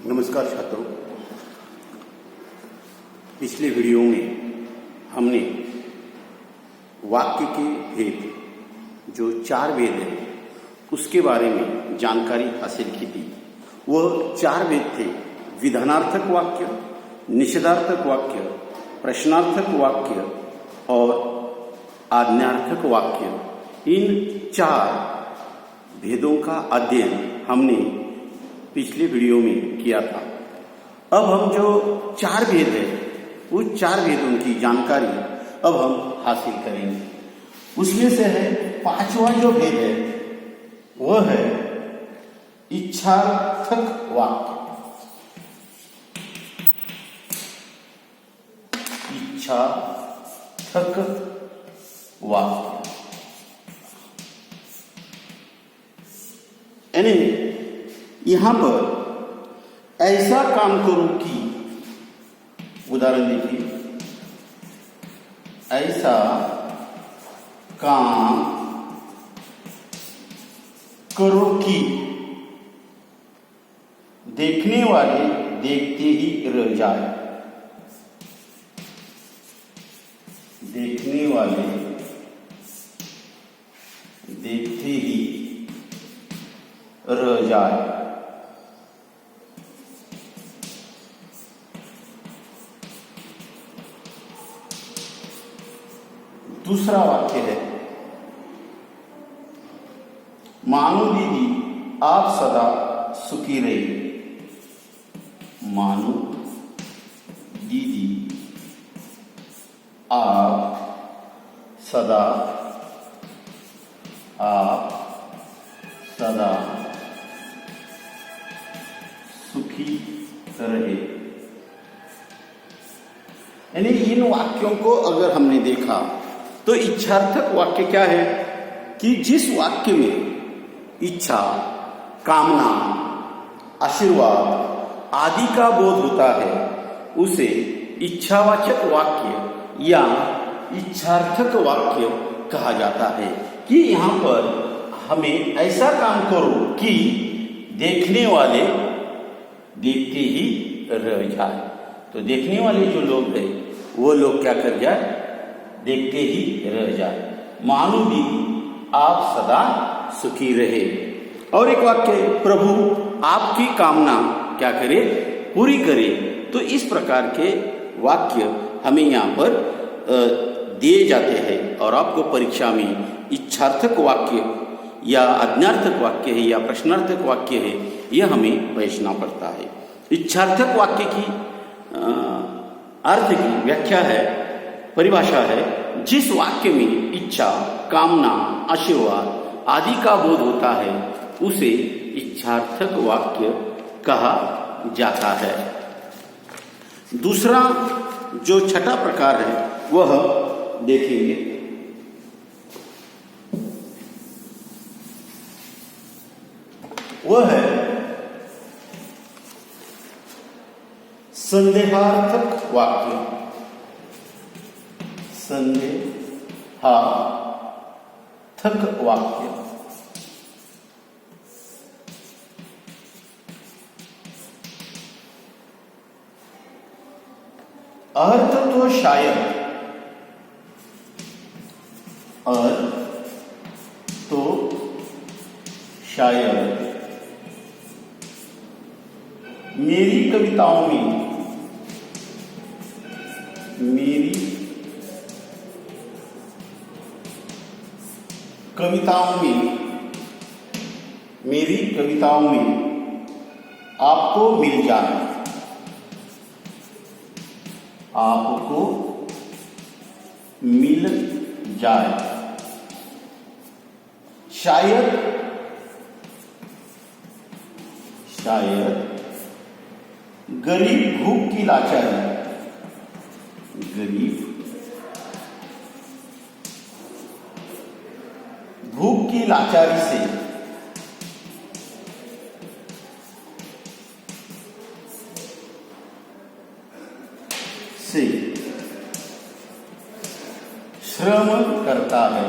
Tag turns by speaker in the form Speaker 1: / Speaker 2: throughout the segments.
Speaker 1: नमस्कार छात्रों, पिछले वीडियो में हमने वाक्य के भेद जो 4 भेद हैं उसके बारे में जानकारी हासिल की थी। वह 4 भेद थे: विधानार्थक वाक्य, निषेधार्थक वाक्य, प्रश्नार्थक वाक्य और आज्ञार्थक वाक्य। इन 4 भेदों का अध्ययन हमने पिछले वीडियो में किया था। अब हम जो 4 भेद है उस 4 भेदों की जानकारी अब हम हासिल करेंगे। उसमें से है 5वां जो भेद है वह है इच्छार्थक वाक्य। इच्छार्थक वाक्य यानी यहां पर ऐसा काम करो कि, उदाहरण देखिए, ऐसा काम करो कि देखने वाले देखते ही रह जाए। देखने वाले देखते ही रह जाए। दूसरा वाक्य है, मानो दीदी आप सदा सुखी रहिए। मानो दीदी आप सदा सुखी रहे। यानी इन वाक्यों को अगर हमने देखा तो इच्छार्थक वाक्य क्या है कि जिस वाक्य में इच्छा, कामना, आशीर्वाद आदि का बोध होता है उसे इच्छावाचक वाक्य या इच्छार्थक वाक्य कहा जाता है। कि यहाँ पर हमें ऐसा काम करो कि देखने वाले देखते ही रह जाए। तो देखने वाले जो लोग हैं वो लोग क्या कर जाए? देखते ही रह जाए। मानो दीदी आप सदा सुखी रहे। और एक वाक्य, प्रभु आपकी कामना क्या करे? पूरी करे। तो इस प्रकार के वाक्य हमें यहाँ पर दिए जाते हैं और आपको परीक्षा में इच्छार्थक वाक्य या आज्ञार्थक वाक्य है या प्रश्नार्थक वाक्य है, यह हमें पहचानना पड़ता है। इच्छार्थक वाक्य की अर्थ की व्याख्या है, परिभाषा है, जिस वाक्य में इच्छा, कामना, आशीर्वाद आदि का बोध होता है उसे इच्छार्थक वाक्य कहा जाता है। दूसरा जो छठा प्रकार है वह देखेंगे, वह है संदेहार्थक वाक्य। संदेहार्थक वाक्य अर्थ तो शायद, मेरी कविताओं में आपको मिल जाए। आपको मिल जाए। शायद गरीब भूख की लाचारी, भूख की लाचारी से श्रम करता है।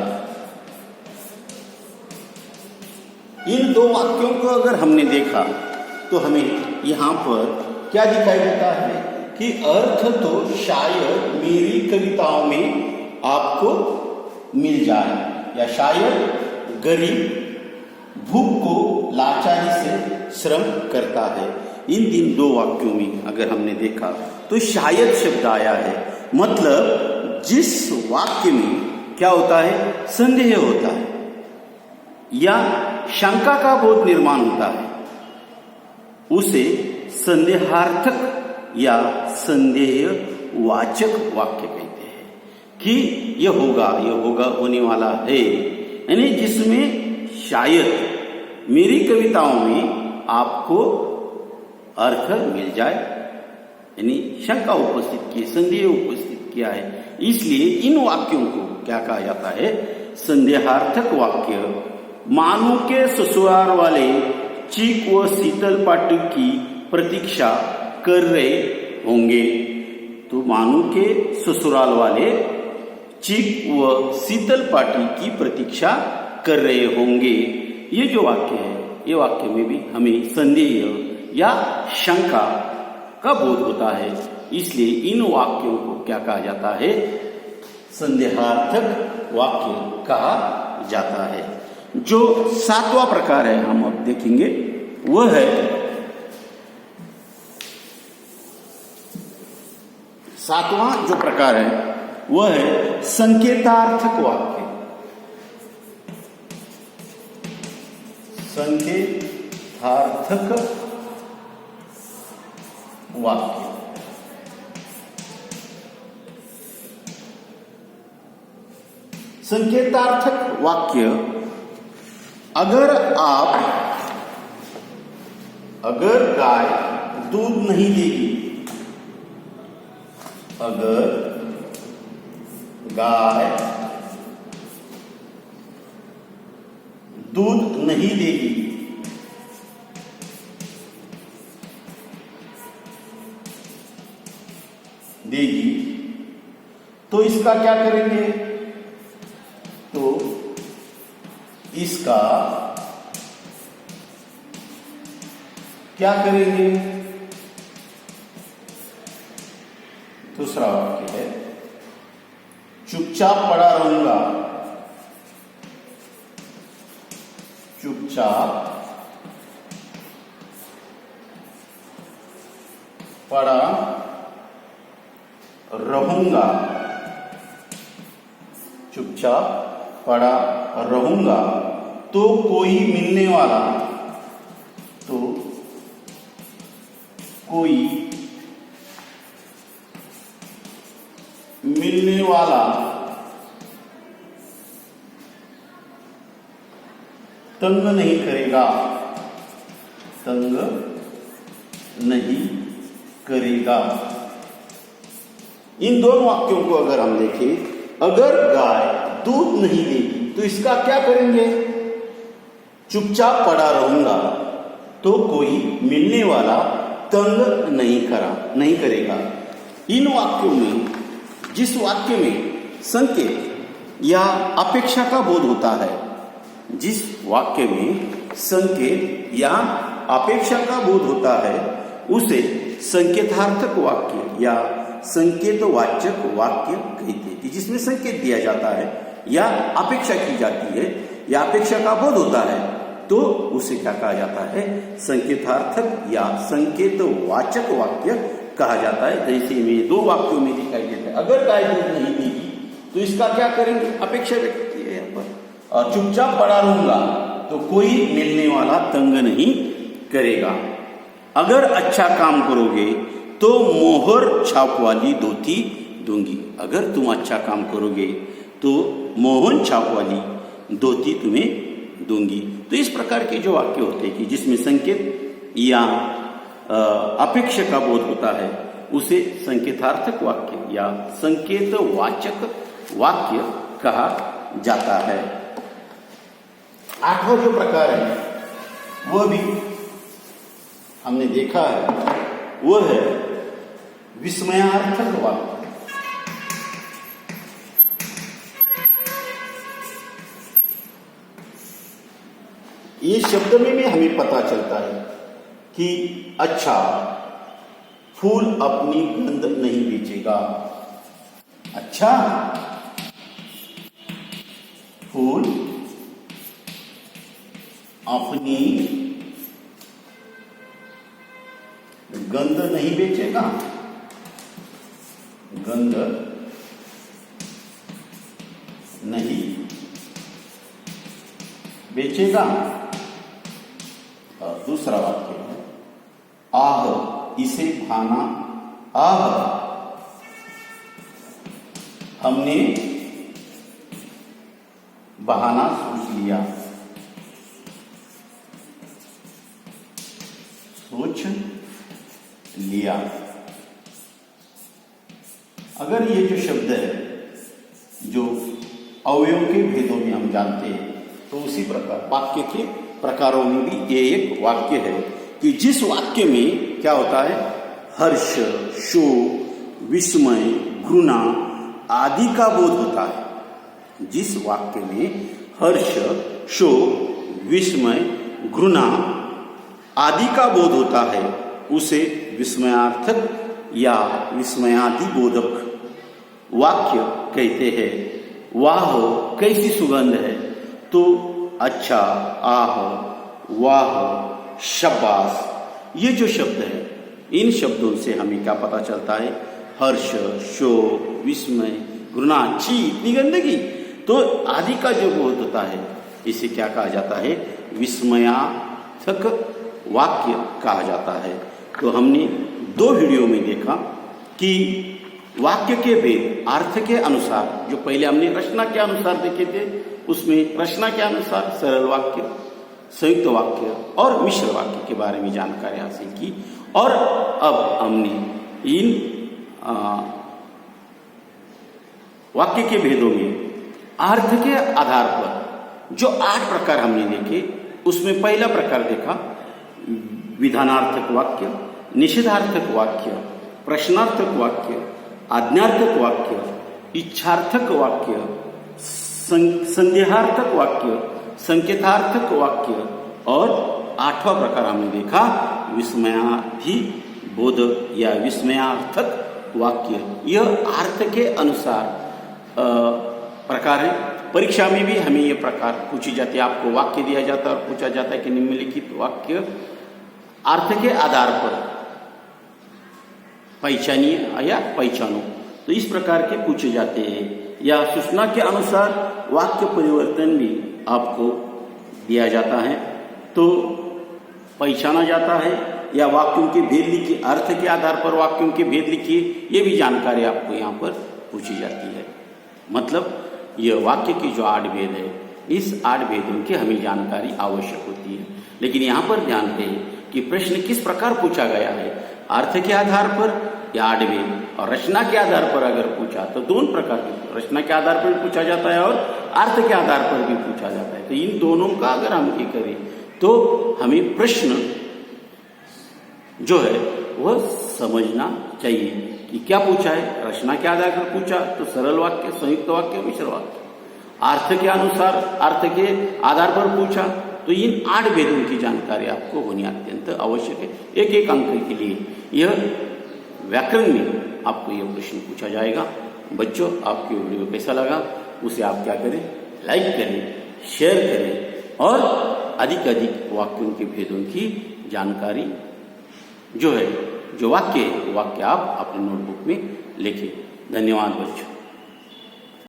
Speaker 1: इन दो वाक्यों को अगर हमने देखा तो हमें यहाँ पर क्या दिखाई देता है कि अर्थ तो शायद मेरी कविताओं में आपको मिल जाए, या शायद गरीब भूख को लाचारी से श्रम करता है। इन दो वाक्यों में अगर हमने देखा तो शायद शब्द आया है, मतलब जिस वाक्य में क्या होता है, संदेह होता है या शंका का बोध निर्माण होता है, उसे संदेहार्थक या संदेहवाचक वाक्य कहते हैं कि यह होगा, होने वाला है। यानी जिसमें शायद मेरी कविताओं में आपको अर्थ मिल जाए, यानी शंका उपस्थित की, संदेह उपस्थित किया है, इसलिए इन वाक्यों को क्या कहा जाता है, संदेहार्थक वाक्य। मानू के ससुराल वाले चीक व शीतल पाटी की प्रतीक्षा कर रहे होंगे। तो मानू के ससुराल वाले चीक व शीतल पाटी की प्रतीक्षा कर रहे होंगे। ये जो वाक्य है, ये वाक्य में भी हमें संदेह या शंका का बोध होता है, इसलिए इन वाक्यों को क्या कहा जाता है, संदेहार्थक वाक्य कहा जाता है। जो सातवां प्रकार है हम अब देखेंगे, वह है सातवां जो प्रकार है वह है संकेतार्थक वाक्य। संकेतार्थक वाक्य। संकेतार्थक वाक्य, अगर गाय दूध नहीं देगी, अगर गाय दूध नहीं देगी तो इसका क्या करेंगे, तो इसका क्या करेंगे, दूसरा वाक्य है चुपचाप पड़ा रहूंगा, चुपचाप पड़ा रहूंगा, चुपचाप पड़ा रहूंगा तो कोई मिलने वाला, तो कोई मिलने वाला तंग नहीं करेगा, तंग नहीं करेगा। इन दोनों वाक्यों को अगर हम देखें, अगर गाय दूध नहीं देगी तो इसका क्या करेंगे, चुपचाप पड़ा रहूंगा तो कोई मिलने वाला तंग नहीं करेगा। इन वाक्यों में, जिस वाक्य में संकेत या अपेक्षा का बोध होता है, जिस वाक्य में संकेत या अपेक्षा का बोध होता है, उसे संकेतार्थक वाक्य या संकेतवाचक वाक्य कहते हैं। जिसमें संकेत दिया जाता है या अपेक्षा की जाती है या अपेक्षा का बोध होता है, तो उसे क्या कहा जाता है, संकेतार्थक या संकेतवाचक वाक्य कहा जाता है। जैसे में दो वाक्यों में दिखाई देता है, अगर गाय दूध नहीं देगी तो इसका क्या करेंगे, अपेक्षा व्यक्त की है यहाँ पर, और चुपचाप पड़ा रहूंगा तो कोई मिलने वाला तंग नहीं करेगा। अगर अच्छा काम करोगे तो मोहर छाप वाली धोती दूंगी, अगर तुम अच्छा काम करोगे तो मोहन छाप वाली धोती तुम्हें दूंगी। तो इस प्रकार के जो वाक्य होते हैं कि जिसमें संकेत या अपेक्षा का बोध होता है, उसे संकेतार्थक वाक्य या संकेतवाचक वाक्य कहा जाता है। आठवां जो प्रकार है वह भी हमने देखा है, वह है विस्मयार्थक वाक्य। ये शब्द में हमें पता चलता है कि अच्छा फूल अपनी गंध नहीं बेचेगा। अच्छा फूल अपनी गंध नहीं बेचेगा। गंध नहीं बेचेगा। और दूसरा वाक्य है आह इसे भाना। आह हमने बहाना सोच लिया। सोच लिया। अगर ये जो शब्द है जो अवयव के भेदों में हम जानते हैं तो उसी प्रकार वाक्य के प्रकारों में भी ये एक वाक्य है कि जिस वाक्य में क्या होता है हर्ष, शोक, विस्मय, घृणा आदि का बोध होता है। जिस वाक्य में हर्ष, शोक, विस्मय, घृणा आदि का बोध होता है उसे विस्मयार्थक या विस्मयादि बोधक वाक्य कहते हैं। वाह कैसी सुगंध है, तो अच्छा, आह, वाह, शाबाश, ये जो शब्द है इन शब्दों से हमें क्या पता चलता है हर्ष, शोक, विस्मय, घृणा, छी, इतनी गंदगी, तो आदि का जो बोध होता है इसे क्या कहा जाता है विस्मयार्थक वाक्य कहा जाता है। तो हमने 2 वीडियो में देखा कि वाक्य के भेद अर्थ के अनुसार, जो पहले हमने रचना के अनुसार देखे थे उसमें रचना के अनुसार सरल वाक्य, संयुक्त वाक्य और मिश्र वाक्य के बारे में जानकारी हासिल की। और अब हमने इन वाक्य के भेदों में अर्थ के आधार पर जो 8 प्रकार हमने देखे उसमें पहला प्रकार देखा विधानार्थक वाक्य, निषेधार्थक वाक्य, प्रश्नार्थक वाक्य, आज्ञार्थक वाक्य, इच्छार्थक वाक्य, संदेहार्थक वाक्य, संकेतार्थक वाक्य और 8वां प्रकार हमने देखा विस्मयादि बोध या विस्मयार्थक वाक्य। यह अर्थ के अनुसार प्रकार है। परीक्षा में भी हमें यह प्रकार पूछी जाती है। आपको वाक्य दिया जाता है और पूछा जाता है कि निम्नलिखित वाक्य अर्थ के आधार पर पहचानिए या पहचानो, तो इस प्रकार के पूछे जाते हैं। या सूचना के अनुसार वाक्य परिवर्तन भी आपको दिया जाता है तो पहचाना जाता है, या वाक्यों के भेद लिखिए, अर्थ के आधार पर वाक्यों के भेद लिखिए, ये भी जानकारी आपको यहाँ पर पूछी जाती है। मतलब यह वाक्य की जो 8 भेद है इस 8 भेदों की हमें जानकारी आवश्यक होती है। लेकिन यहाँ पर ध्यान दें कि प्रश्न किस प्रकार पूछा गया है, अर्थ के आधार पर या 8 भेद, और रचना के आधार पर अगर पूछा तो 2 प्रकार के, रचना के आधार पर भी पूछा जाता है और अर्थ के आधार पर भी पूछा जाता है। तो इन दोनों का अगर हम ये करें तो हमें प्रश्न जो है वह समझना चाहिए कि क्या पूछा है। रचना के आधार पर पूछा तो सरल वाक्य, संयुक्त वाक्य, मिश्र वाक्य। अर्थ के अनुसार, अर्थ के आधार पर पूछा तो इन 8 भेदों की जानकारी आपको होनी अत्यंत आवश्यक है। एक अंक के लिए यह व्याकरण में आपको यह प्रश्न पूछा जाएगा। बच्चों, आपकी वीडियो कैसा लगा उसे आप क्या करें, लाइक करें, शेयर करें और अधिक वाक्यों के भेदों की जानकारी जो है, जो वाक्य है, वाक्य आप अपने नोटबुक में लिखें। धन्यवाद बच्चों।